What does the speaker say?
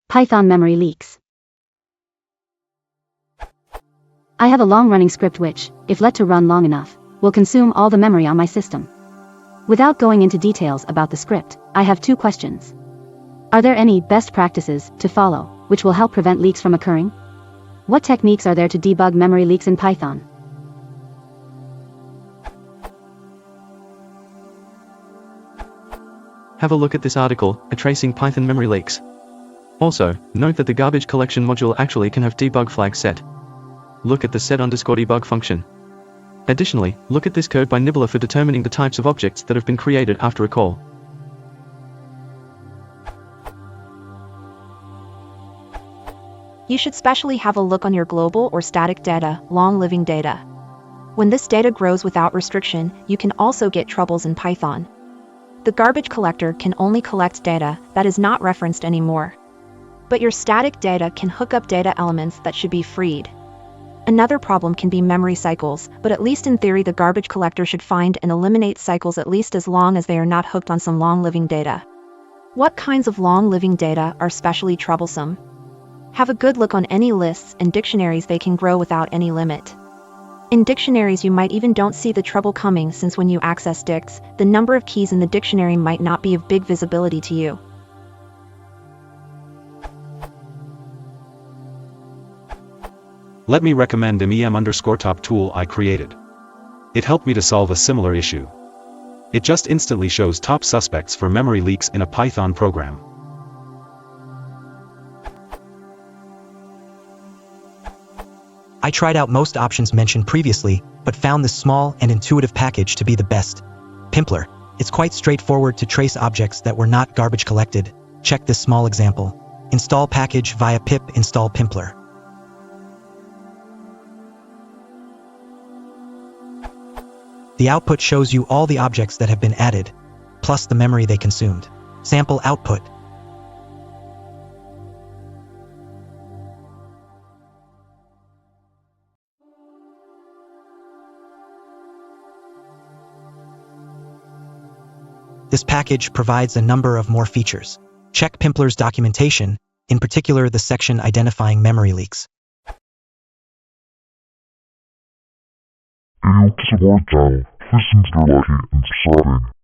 Python memory leaks. I have a long-running script which, if let to run long enough, will consume all the memory on my system. Without going into details about the script, I have two questions. Are there any best practices to follow, which will help prevent leaks from occurring? What techniques are there to debug memory leaks in Python? Have a look at this article, Tracing Python Memory Leaks. Also, note that the garbage collection module actually can have debug flags set. Look at the set_debug function. Additionally, look at this code by Nibbler for determining the types of objects that have been created after a call. You should specially have a look on your global or static data, long-living data. When this data grows without restriction, you can also get troubles in Python. The garbage collector can only collect data that is not referenced anymore. But your static data can hook up data elements that should be freed. Another problem can be memory cycles, but at least in theory the garbage collector should find and eliminate cycles at least as long as they are not hooked on some long-living data. What kinds of long-living data are especially troublesome? Have a good look on any lists and dictionaries. They can grow without any limit. In dictionaries you might even don't see the trouble coming, since when you access dicts, the number of keys in the dictionary might not be of big visibility to you. Let me recommend MEM_top tool I created. It helped me to solve a similar issue. It just instantly shows top suspects for memory leaks in a Python program. I tried out most options mentioned previously, but found this small and intuitive package to be the best. Pimpler. It's quite straightforward to trace objects that were not garbage collected. Check this small example. Install package via pip install pimpler. The output shows you all the objects that have been added, plus the memory they consumed. Sample output. This package provides a number of more features. Check Pimpler's documentation, in particular the section identifying memory leaks. 이렇게 support channel. Please subscribe and subscribe.